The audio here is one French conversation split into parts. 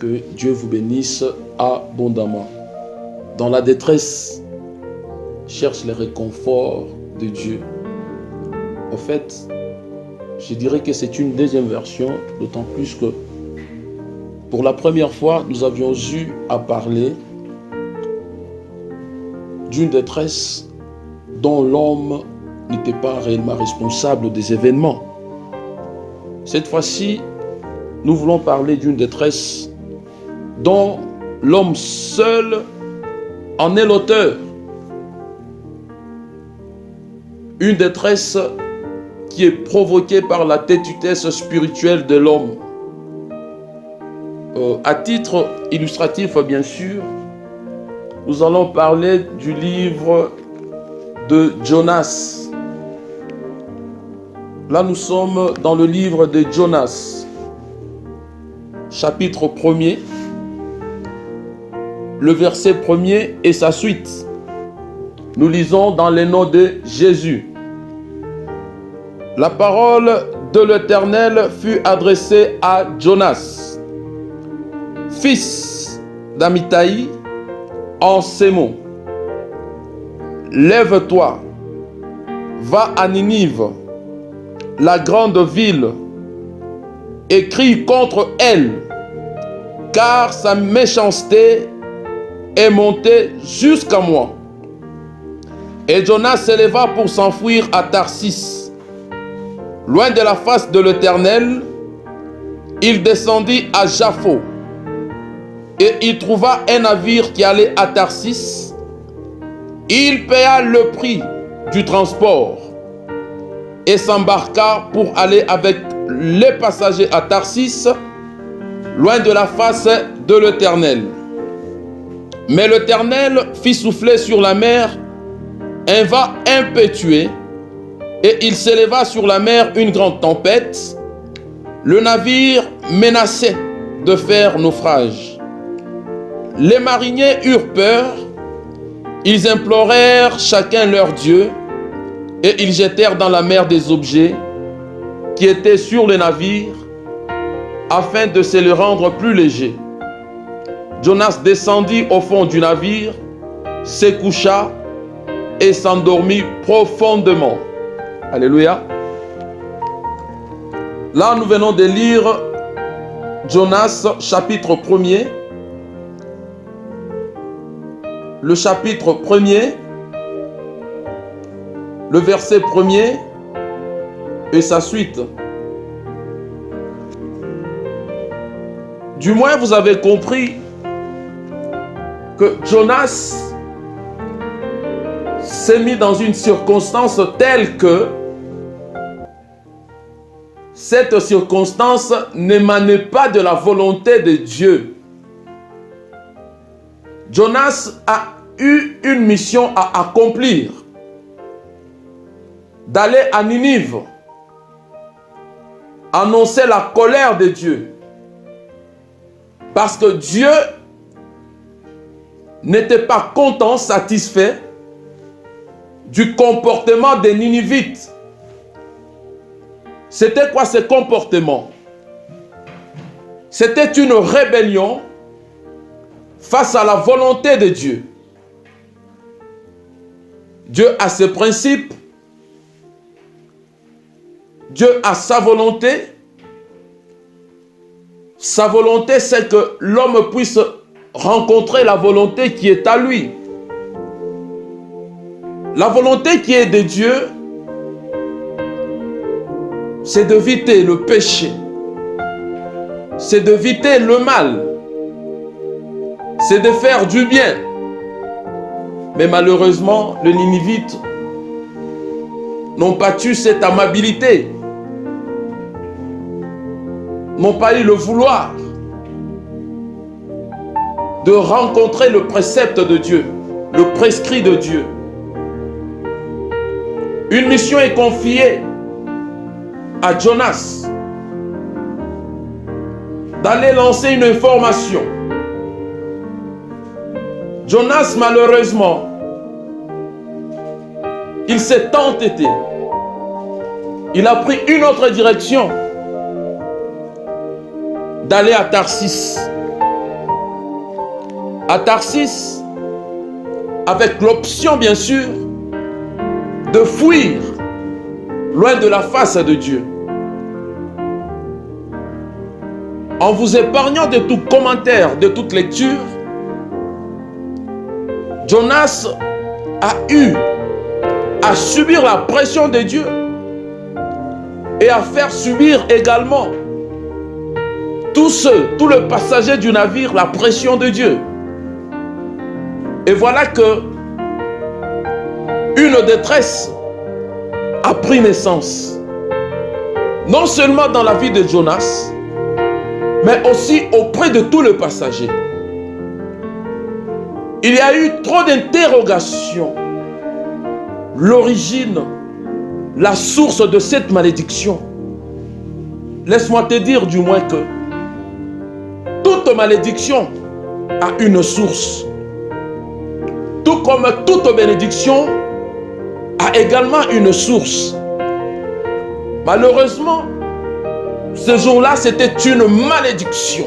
Que Dieu vous bénisse abondamment. Dans la détresse, cherche le réconfort de Dieu. En fait, je dirais que c'est une deuxième version, d'autant plus que pour la première fois, nous avions eu à parler d'une détresse dont l'homme n'était pas réellement responsable des événements. Cette fois-ci, nous voulons parler d'une détresse dont l'homme seul en est l'auteur. Une détresse qui est provoquée par la têtutesse spirituelle de l'homme. À titre illustratif, bien sûr, nous allons parler du livre de Jonas. Là, nous sommes dans le livre de Jonas, chapitre 1er, le verset 1er et sa suite. Nous lisons dans le nom de Jésus. La parole de l'Éternel fut adressée à Jonas, fils d'Amittai, en ces mots. Lève-toi, va à Ninive, la grande ville, et crie contre elle, car sa méchanceté est montée jusqu'à moi. Et Jonas s'éleva pour s'enfuir à Tarsis. Loin de la face de l'Éternel, il descendit à Jaffo. Et il trouva un navire qui allait à Tarsis. Il paya le prix du transport et s'embarqua pour aller avec les passagers à Tarsis, loin de la face de l'Éternel. Mais l'Éternel fit souffler sur la mer un vent impétueux, et il s'éleva sur la mer une grande tempête. Le navire menaçait de faire naufrage. Les mariniers eurent peur, ils implorèrent chacun leur Dieu, et ils jetèrent dans la mer des objets qui étaient sur le navire, afin de se le rendre plus léger. Jonas descendit au fond du navire, se coucha et s'endormit profondément. Alléluia. Là, nous venons de lire Jonas, chapitre 1er. Le chapitre 1er, le verset 1er et sa suite. Du moins, vous avez compris que Jonas s'est mis dans une circonstance telle que cette circonstance n'émanait pas de la volonté de Dieu. Jonas a eu une mission à accomplir, d'aller à Ninive, annoncer la colère de Dieu, parce que Dieu n'était pas content, satisfait du comportement des Ninivites. C'était quoi ce comportement? C'était une rébellion face à la volonté de Dieu. Dieu a ses principes, Dieu a sa volonté. Sa volonté, c'est que l'homme puisse rencontrer la volonté qui est à lui. La volonté qui est de Dieu, c'est d'éviter le péché, c'est d'éviter le mal, c'est de faire du bien. Mais malheureusement, les Ninivites n'ont pas eu cette amabilité, n'ont pas eu le vouloir de rencontrer le précepte de Dieu, le prescrit de Dieu. Une mission est confiée à Jonas d'aller lancer une information. Jonas, malheureusement, il s'est entêté. Il a pris une autre direction, d'aller à Tarsis. à Tarsis, avec l'option bien sûr de fuir loin de la face de Dieu. En vous épargnant de tout commentaire, de toute lecture, Jonas a eu à subir la pression de Dieu et à faire subir également tout le passager du navire la pression de Dieu. Et voilà que une détresse a pris naissance, non seulement dans la vie de Jonas, mais aussi auprès de tout le passager. Il y a eu trop d'interrogations. L'origine, la source de cette malédiction. Laisse-moi te dire du moins que toute malédiction a une source. Tout comme toute bénédiction a également une source. Malheureusement, ce jour-là, c'était une malédiction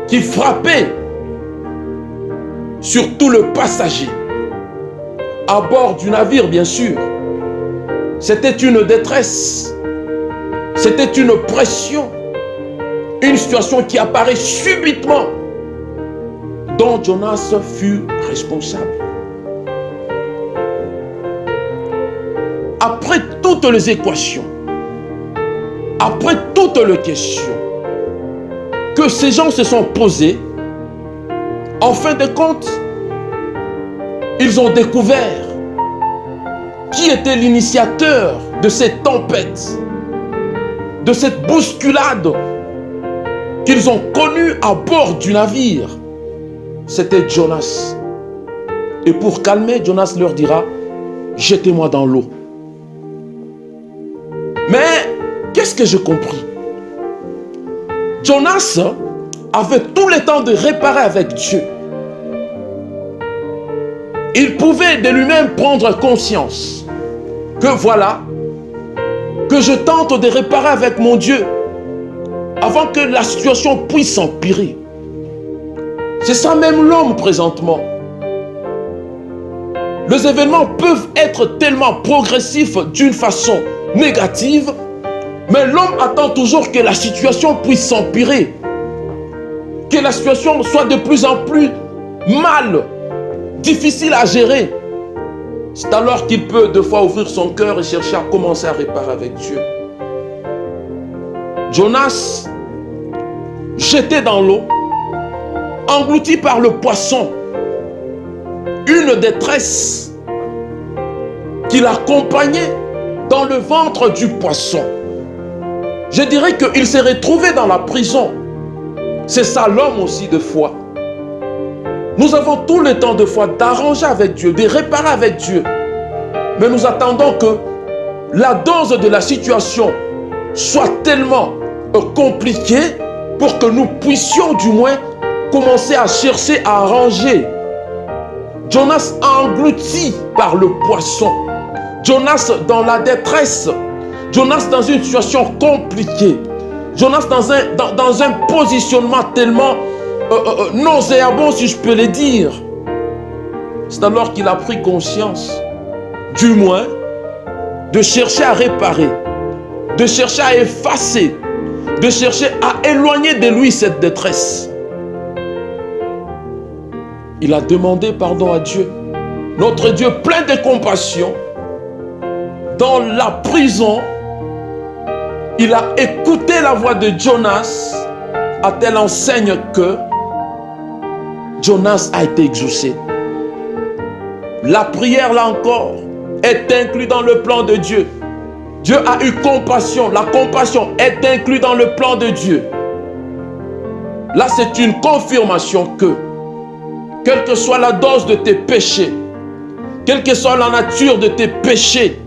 qui frappait sur tout le passager. À bord du navire, bien sûr. C'était une détresse. C'était une pression. Une situation qui apparaît subitement, dont Jonas fut responsable. Après toutes les équations, après toutes les questions que ces gens se sont posées, en fin de compte, ils ont découvert qui était l'initiateur de cette tempête, de cette bousculade qu'ils ont connue à bord du navire. C'était Jonas. Et pour calmer, Jonas leur dira, jetez-moi dans l'eau. Mais qu'est-ce que j'ai compris? Jonas avait tout le temps de réparer avec Dieu. Il pouvait de lui-même prendre conscience que voilà, que je tente de réparer avec mon Dieu avant que la situation puisse empirer. C'est ça même l'homme présentement. Les événements peuvent être tellement progressifs d'une façon négative, mais l'homme attend toujours que la situation puisse s'empirer, que la situation soit de plus en plus mal, difficile à gérer. C'est alors qu'il peut deux fois ouvrir son cœur et chercher à commencer à réparer avec Dieu. Jonas, jeté dans l'eau, englouti par le poisson, une détresse qui l'accompagnait dans le ventre du poisson. Je dirais qu'il s'est retrouvé dans la prison. C'est ça l'homme aussi de foi. Nous avons tout le temps de foi d'arranger avec Dieu, de réparer avec Dieu. Mais nous attendons que la dose de la situation soit tellement compliquée pour que nous puissions du moins commencer à chercher à arranger. Jonas englouti par le poisson. Jonas dans la détresse. Jonas dans une situation compliquée. Jonas dans un positionnement tellement nauséabond, si je peux le dire. C'est alors qu'il a pris conscience, du moins, de chercher à réparer, de chercher à effacer, de chercher à éloigner de lui cette détresse. Il a demandé pardon à Dieu. Notre Dieu plein de compassion, dans la prison, il a écouté la voix de Jonas à telle enseigne que Jonas a été exaucé. La prière, là encore, est inclue dans le plan de Dieu. Dieu a eu compassion. La compassion est inclue dans le plan de Dieu. Là, c'est une confirmation que, quelle que soit la dose de tes péchés, quelle que soit la nature de tes péchés,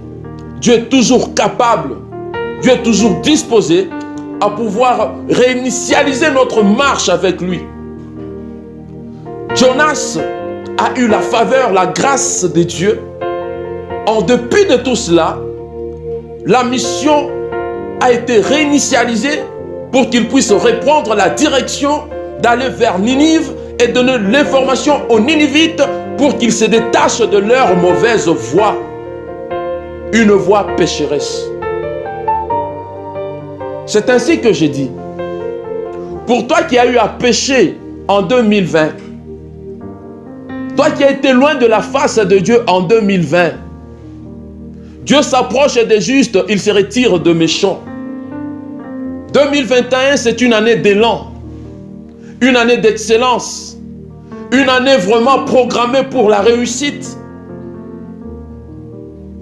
Dieu est toujours capable, Dieu est toujours disposé à pouvoir réinitialiser notre marche avec lui. Jonas a eu la faveur, la grâce de Dieu. En dépit de tout cela, la mission a été réinitialisée pour qu'il puisse reprendre la direction d'aller vers Ninive et donner l'information aux Ninivites pour qu'ils se détachent de leur mauvaise voie. Une voie pécheresse. C'est ainsi que j'ai dit. Pour toi qui as eu à pécher en 2020, toi qui as été loin de la face de Dieu en 2020, Dieu s'approche des justes, il se retire de méchants. 2021, c'est une année d'élan, une année d'excellence, une année vraiment programmée pour la réussite.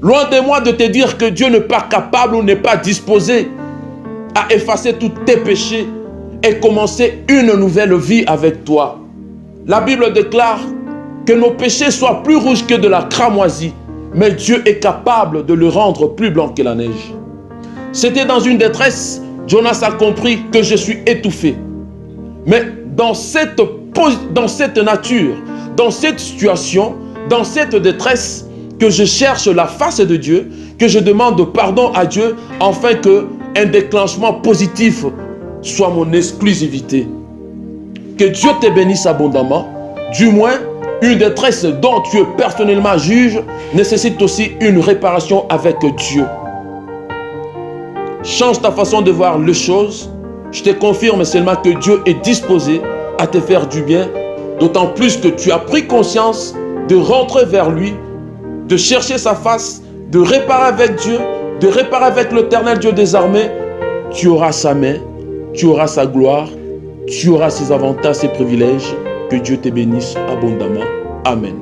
Loin de moi de te dire que Dieu n'est pas capable ou n'est pas disposé à effacer tous tes péchés et commencer une nouvelle vie avec toi. La Bible déclare que nos péchés soient plus rouges que de la cramoisie, mais Dieu est capable de le rendre plus blanc que la neige. C'était dans une détresse, Jonas a compris que je suis étouffé. Mais dans cette nature, dans cette situation, dans cette détresse, que je cherche la face de Dieu, que je demande pardon à Dieu, afin qu'un déclenchement positif soit mon exclusivité. Que Dieu te bénisse abondamment. Du moins, une détresse dont tu es personnellement juge nécessite aussi une réparation avec Dieu. Change ta façon de voir les choses. Je te confirme seulement que Dieu est disposé à te faire du bien, d'autant plus que tu as pris conscience de rentrer vers lui, de chercher sa face, de réparer avec Dieu, de réparer avec l'Éternel Dieu des armées. Tu auras sa main, tu auras sa gloire, tu auras ses avantages, ses privilèges. Que Dieu te bénisse abondamment. Amen.